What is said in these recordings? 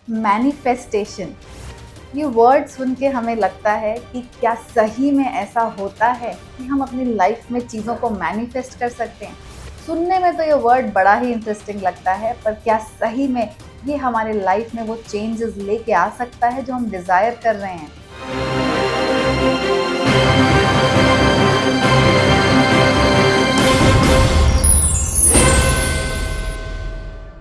Manifestation, ये word सुन के हमें लगता है कि क्या सही में ऐसा होता है कि हम अपनी लाइफ में चीज़ों को मैनिफेस्ट कर सकते हैं। सुनने में तो ये वर्ड बड़ा ही इंटरेस्टिंग लगता है, पर क्या सही में ये हमारे लाइफ में वो चेंजेस लेके आ सकता है जो हम डिज़ायर कर रहे हैं।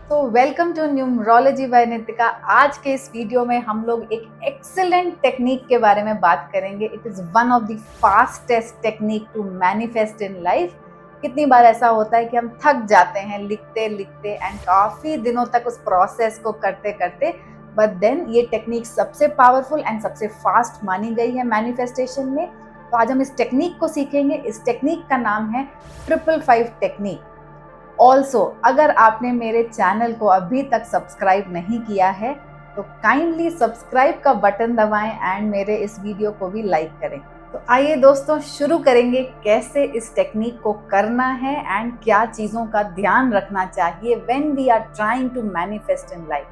तो welcome to numerology by Nitika. आज के इस वीडियो में हम लोग एक एक्सीलेंट टेक्निक के बारे में बात करेंगे। It is one of the fastest technique to manifest in life. कितनी बार ऐसा होता है कि हम थक जाते हैं लिखते लिखते एंड काफ़ी दिनों तक उस प्रोसेस को करते करते, बट देन ये टेक्निक सबसे पावरफुल एंड सबसे फास्ट मानी गई है मैनिफेस्टेशन में। तो आज हम इस टेक्निक को सीखेंगे। इस टेक्निक का नाम है 555 टेक्निक। ऑल्सो अगर आपने मेरे चैनल को अभी तक सब्सक्राइब नहीं किया है तो काइंडली सब्सक्राइब का बटन दबाएं एंड मेरे इस वीडियो को भी लाइक करें। तो आइए दोस्तों शुरू करेंगे कैसे इस टेक्निक को करना है एंड क्या चीज़ों का ध्यान रखना चाहिए when we are trying to manifest in life.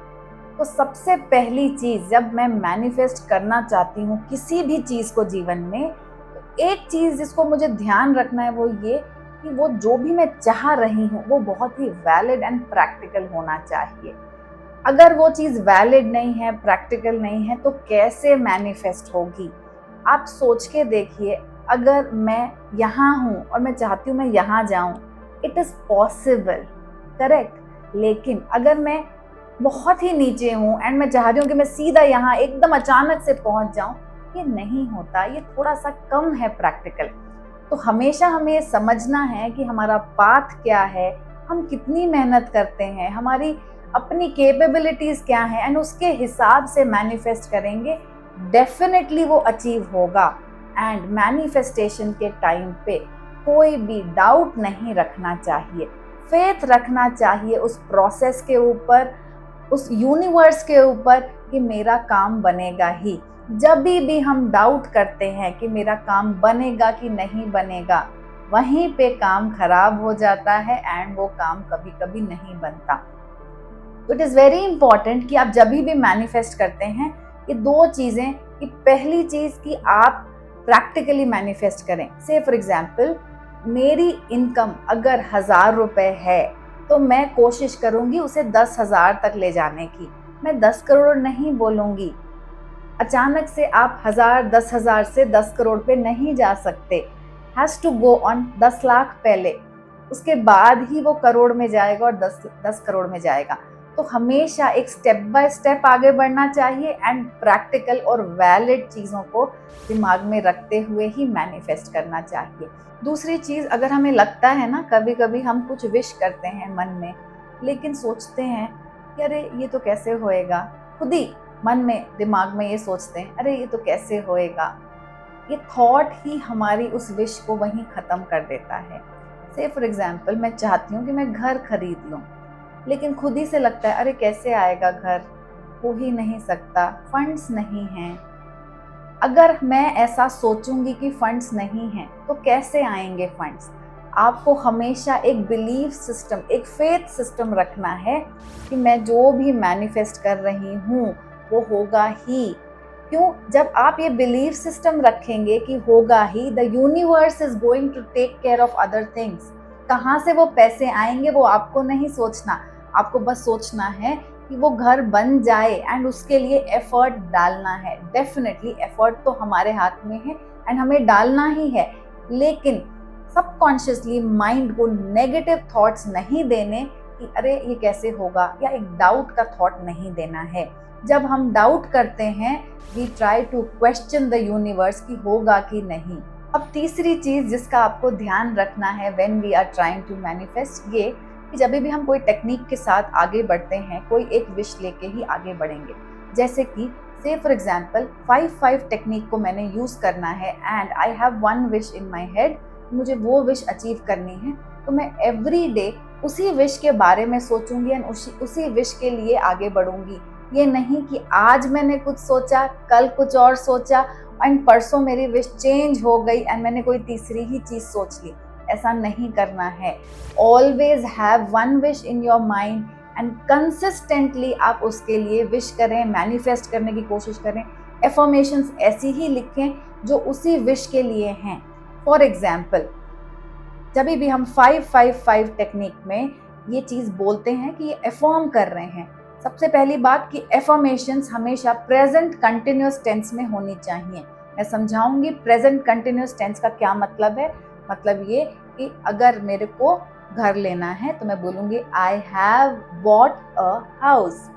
तो सबसे पहली चीज़, जब मैं मैनिफेस्ट करना चाहती हूँ किसी भी चीज़ को जीवन में, तो एक चीज़ जिसको मुझे ध्यान रखना है वो ये कि वो जो भी मैं चाह रही हूँ वो बहुत ही वैलिड एंड प्रैक्टिकल होना चाहिए। अगर वो चीज़ वैलिड नहीं है, प्रैक्टिकल नहीं है, तो कैसे मैनिफेस्ट होगी। आप सोच के देखिए, अगर मैं यहाँ हूँ और मैं चाहती हूँ मैं यहाँ जाऊँ, इट इज़ पॉसिबल, करेक्ट। लेकिन अगर मैं बहुत ही नीचे हूँ एंड मैं चाह रही हूँ कि मैं सीधा यहाँ एकदम अचानक से पहुँच जाऊँ, ये नहीं होता, ये थोड़ा सा कम है प्रैक्टिकल। तो हमेशा हमें ये समझना है कि हमारा पाथ क्या है, हम कितनी मेहनत करते हैं, हमारी अपनी कैपेबिलिटीज़ क्या हैं, एंड उसके हिसाब से मैनिफेस्ट करेंगे, डेफिनेटली वो अचीव होगा। एंड मैनिफेस्टेशन के टाइम पे कोई भी डाउट नहीं रखना चाहिए, फेथ रखना चाहिए उस प्रोसेस के ऊपर, उस यूनिवर्स के ऊपर कि मेरा काम बनेगा ही। जब भी हम डाउट करते हैं कि मेरा काम बनेगा कि नहीं बनेगा, वहीं पे काम खराब हो जाता है एंड वो काम कभी कभी नहीं बनता। इट इज़ वेरी इंपॉर्टेंट कि आप जब भी मैनिफेस्ट करते हैं, ये दो चीज़ें, कि पहली चीज़ कि आप प्रैक्टिकली मैनिफेस्ट करें। से फॉर एग्जाम्पल, मेरी इनकम अगर 1000 रुपये है तो मैं कोशिश करूँगी उसे 10,000 तक ले जाने की। मैं 10 करोड़ नहीं बोलूँगी। अचानक से आप 1000, 10,000 से 10 करोड़ पे नहीं जा सकते। Has to go on 10 lakh पहले, उसके बाद ही वो करोड़ में जाएगा और 10 करोड़ में जाएगा। तो हमेशा एक स्टेप बाय स्टेप आगे बढ़ना चाहिए एंड प्रैक्टिकल और वैलिड चीज़ों को दिमाग में रखते हुए ही मैनिफेस्ट करना चाहिए। दूसरी चीज़, अगर हमें लगता है ना, कभी कभी हम कुछ विश करते हैं मन में, लेकिन सोचते हैं कि अरे ये तो कैसे होएगा, खुद ही मन में दिमाग में ये सोचते हैं अरे ये तो कैसे होएगा। ये थॉट ही हमारी उस विश को वहीं ख़त्म कर देता है। से फॉर एग्जांपल, मैं चाहती हूँ कि मैं घर खरीद लूँ, लेकिन खुद ही से लगता है अरे कैसे आएगा घर, हो ही नहीं सकता, फंड्स नहीं हैं। अगर मैं ऐसा सोचूंगी कि फंड्स नहीं हैं तो कैसे आएंगे फंड्स। आपको हमेशा एक बिलीफ सिस्टम, एक फेथ सिस्टम रखना है कि मैं जो भी मैनिफेस्ट कर रही हूँ वो होगा ही। क्यों? जब आप ये बिलीफ सिस्टम रखेंगे कि होगा ही, the universe is going to take care of other things. कहाँ से वो पैसे आएंगे वो आपको नहीं सोचना, आपको बस सोचना है कि वो घर बन जाए एंड उसके लिए एफर्ट डालना है। डेफिनेटली एफर्ट तो हमारे हाथ में है एंड हमें डालना ही है, लेकिन सबकॉन्शियसली माइंड को नेगेटिव थॉट्स नहीं देने कि अरे ये कैसे होगा, या एक डाउट का थॉट नहीं देना है। जब हम डाउट करते हैं, we try to question the universe कि होगा कि नहीं। अब तीसरी चीज़ जिसका आपको ध्यान रखना है when we are trying to manifest, ये कि जब भी हम कोई टेक्निक के साथ आगे बढ़ते हैं, कोई एक विश लेके ही आगे बढ़ेंगे। जैसे कि से फॉर एग्जाम्पल 5-5 टेक्निक को मैंने यूज़ करना है and I have one wish in my head, मुझे वो विश अचीव करनी है, तो मैं एवरी डे उसी विश के बारे में सोचूंगी एंड उसी विश के लिए आगे बढ़ूंगी। ये नहीं कि आज मैंने कुछ सोचा, कल कुछ और सोचा एंड परसों मेरी विश चेंज हो गई एंड मैंने कोई तीसरी ही चीज़ सोच ली। ऐसा नहीं करना है। Always have one wish in your mind and consistently आप उसके लिए विश करें, मैनिफेस्ट करने की कोशिश करें, एफर्मेशंस ऐसी ही लिखें जो उसी विश के लिए हैं। फॉर एग्जाम्पल, जब भी हम 5-5-5 टेक्निक में ये चीज़ बोलते हैं कि ये एफर्म कर रहे हैं, सबसे पहली बात कि एफर्मेशंस हमेशा प्रेजेंट कंटिन्यूअस टेंस में होनी चाहिए। मैं समझाऊंगी प्रेजेंट कंटिन्यूअस टेंस का क्या मतलब है। मतलब ये कि अगर मेरे को घर लेना है तो मैं बोलूंगी I have bought a house.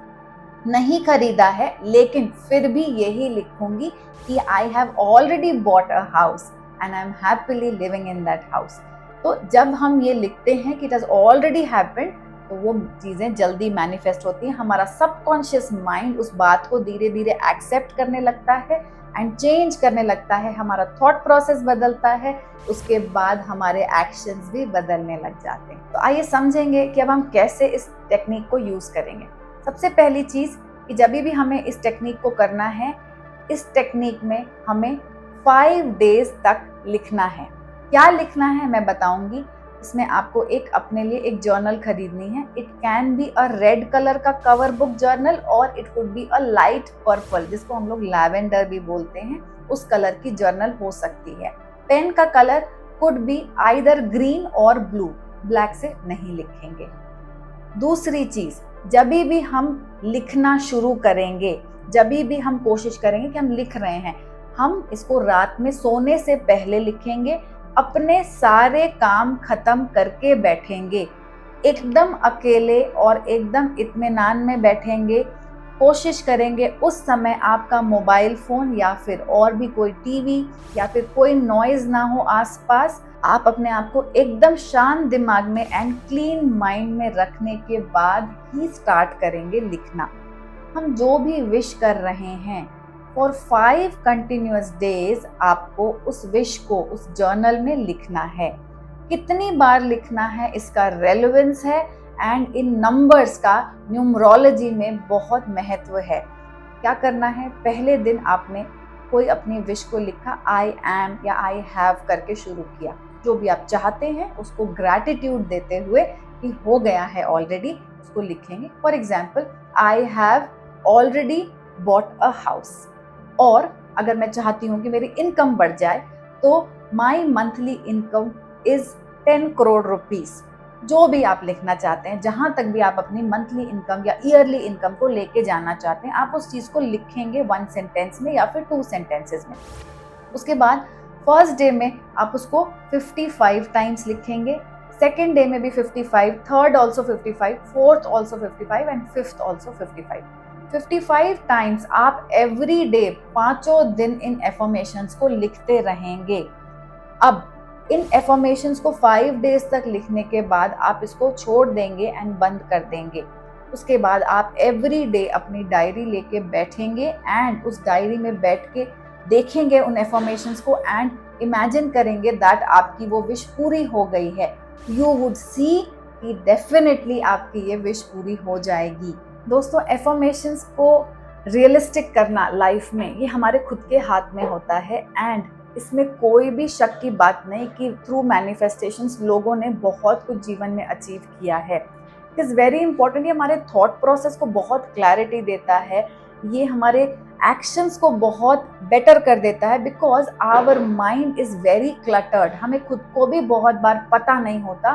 नहीं खरीदा है, लेकिन फिर भी यही लिखूंगी कि I have already bought a house and I am happily living in that house. तो जब हम ये लिखते हैं कि इट हैज ऑलरेडी हैपेंड, तो वो चीज़ें जल्दी मैनिफेस्ट होती हैं। हमारा सबकॉन्शियस माइंड उस बात को धीरे धीरे एक्सेप्ट करने लगता है एंड चेंज करने लगता है। हमारा थॉट प्रोसेस बदलता है, उसके बाद हमारे एक्शंस भी बदलने लग जाते हैं। तो आइए समझेंगे कि अब हम कैसे इस टेक्निक को यूज़ करेंगे। सबसे पहली चीज़ कि जब भी हमें इस टेक्निक को करना है, इस टेक्निक में हमें 5 डेज तक लिखना है। क्या लिखना है मैं बताऊंगी। इसमें आपको अपने लिए एक जर्नल खरीदनी है। It can be a red colour का कवर बुक जर्नल और it could be a light purple, जिसको हम लोग लैवेंडर भी बोलते हैं, उस कलर की जर्नल हो सकती है। पेन का colour could be either green और ब्लू, ब्लैक से नहीं लिखेंगे। दूसरी चीज, जब भी हम लिखना शुरू करेंगे, जब भी हम कोशिश करेंगे कि हम लिख रहे हैं, हम इसको रात में सोने से पहले लिखेंगे। अपने सारे काम खत्म करके बैठेंगे, एकदम अकेले और एकदम इत्मीनान में बैठेंगे। कोशिश करेंगे उस समय आपका मोबाइल फोन या फिर और भी कोई टीवी या फिर कोई नॉइज ना हो आसपास। आप अपने आप को एकदम शांत दिमाग में एंड क्लीन माइंड में रखने के बाद ही स्टार्ट करेंगे लिखना। हम जो भी विश कर रहे हैं फॉर 5 कंटिन्यूअस डेज आपको उस विश को उस जर्नल में लिखना है। कितनी बार लिखना है इसका रेलेवेंस है एंड इन नंबर्स का न्यूमरोलॉजी में बहुत महत्व है। क्या करना है, पहले दिन आपने कोई अपनी विश को लिखा, आई एम या आई हैव करके शुरू किया। जो भी आप चाहते हैं उसको ग्रैटिट्यूड देते हुए कि हो गया है ऑलरेडी, उसको लिखेंगे। For example, I have already bought a house. और अगर मैं चाहती हूँ कि मेरी इनकम बढ़ जाए तो my monthly income is 10 crore rupees. जो भी आप लिखना चाहते हैं, जहां तक भी आप अपनी मंथली इनकम या ईयरली इनकम को लेके जाना चाहते हैं, आप उस चीज को लिखेंगे 1 सेंटेंस में या फिर 2 सेंटेंसेस में। उसके बाद फर्स्ट डे में आप उसको 55 टाइम्स लिखेंगे, सेकेंड डे में भी 55, third also 55, fourth also 55 and fifth also 55। 55 times आप एवरी डे 5 दिन इन एफर्मेशंस को लिखते रहेंगे। अब इन एफर्मेशंस को 5 डेज तक लिखने के बाद आप इसको छोड़ देंगे एंड बंद कर देंगे। उसके बाद आप एवरी डे अपनी डायरी लेके बैठेंगे एंड उस डायरी में बैठ के देखेंगे उन एफर्मेशंस को एंड इमेजिन करेंगे दैट आपकी वो विश पूरी हो गई है। यू वुड सी कि डेफिनेटली आपकी ये विश पूरी हो जाएगी। दोस्तों, एफर्मेशंस को रियलिस्टिक करना लाइफ में ये हमारे खुद के हाथ में होता है एंड इसमें कोई भी शक की बात नहीं कि थ्रू मैनिफेस्टेशंस लोगों ने बहुत कुछ जीवन में अचीव किया है। It is very important. ये हमारे थॉट प्रोसेस को बहुत क्लैरिटी देता है, ये हमारे एक्शंस को बहुत बेटर कर देता है because our mind is very cluttered. हमें खुद को भी बहुत बार पता नहीं होता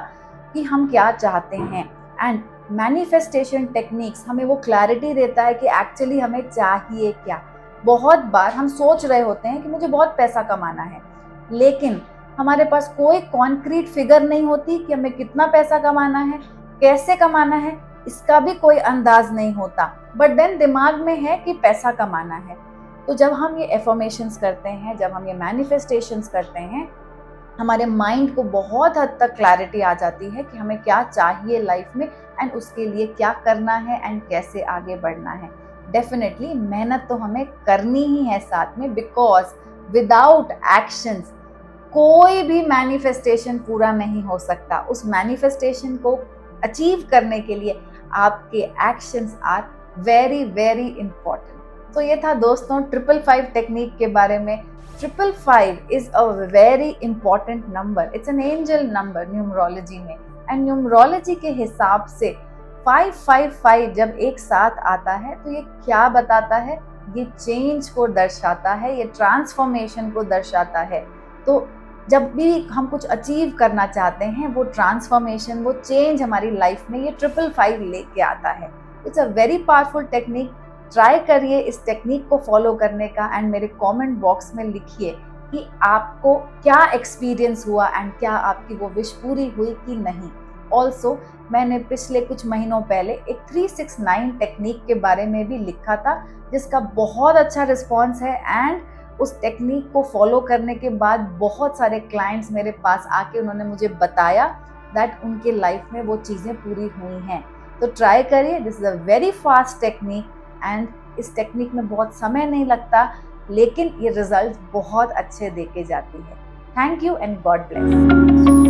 कि हम क्या चाहते हैं एंड मैनिफेस्टेशन टेक्निक्स हमें वो क्लैरिटी देता है कि एक्चुअली हमें चाहिए क्या। बहुत बार हम सोच रहे होते हैं कि मुझे बहुत पैसा कमाना है, लेकिन हमारे पास कोई कॉन्क्रीट फिगर नहीं होती कि हमें कितना पैसा कमाना है, कैसे कमाना है, इसका भी कोई अंदाज नहीं होता। बट देन दिमाग में है कि पैसा कमाना है। तो जब हम ये एफर्मेशंस करते हैं, जब हम ये मैनिफेस्टेशंस करते हैं, हमारे माइंड को बहुत हद तक क्लैरिटी आ जाती है कि हमें क्या चाहिए लाइफ में एंड उसके लिए क्या करना है एंड कैसे आगे बढ़ना है। डेफिनेटली मेहनत तो हमें करनी ही है साथ में, बिकॉज विदाउट एक्शंस कोई भी मैनिफेस्टेशन पूरा नहीं हो सकता। उस मैनिफेस्टेशन को अचीव करने के लिए आपके actions are very very important. तो ये था दोस्तों 555 टेक्निक के बारे में। 555 is a very important number. It's an angel number numerology में, एंड न्यूमरोलॉजी के हिसाब से 555 जब एक साथ आता है तो ये क्या बताता है? ये चेंज को दर्शाता है, ये ट्रांसफॉर्मेशन को दर्शाता है। तो जब भी हम कुछ अचीव करना चाहते हैं, वो ट्रांसफॉर्मेशन, वो चेंज हमारी लाइफ में ये 555 लेके आता है। It's a very powerful technique. Try करिए इस टेक्निक को फॉलो करने का एंड मेरे कमेंट बॉक्स में लिखिए कि आपको क्या एक्सपीरियंस हुआ एंड क्या आपकी वो विश पूरी हुई कि नहीं। ऑल्सो मैंने पिछले कुछ महीनों पहले एक 369 टेक्निक के बारे में भी लिखा था, जिसका बहुत अच्छा रिस्पॉन्स है एंड उस टेक्निक को फॉलो करने के बाद बहुत सारे क्लाइंट्स मेरे पास आके उन्होंने मुझे बताया दैट उनके लाइफ में वो चीज़ें पूरी हुई हैं। तो ट्राई करिए, this is a very fast technique and इस टेक्निक में बहुत समय नहीं लगता, लेकिन ये रिजल्ट बहुत अच्छे देके जाती है। Thank you and God bless.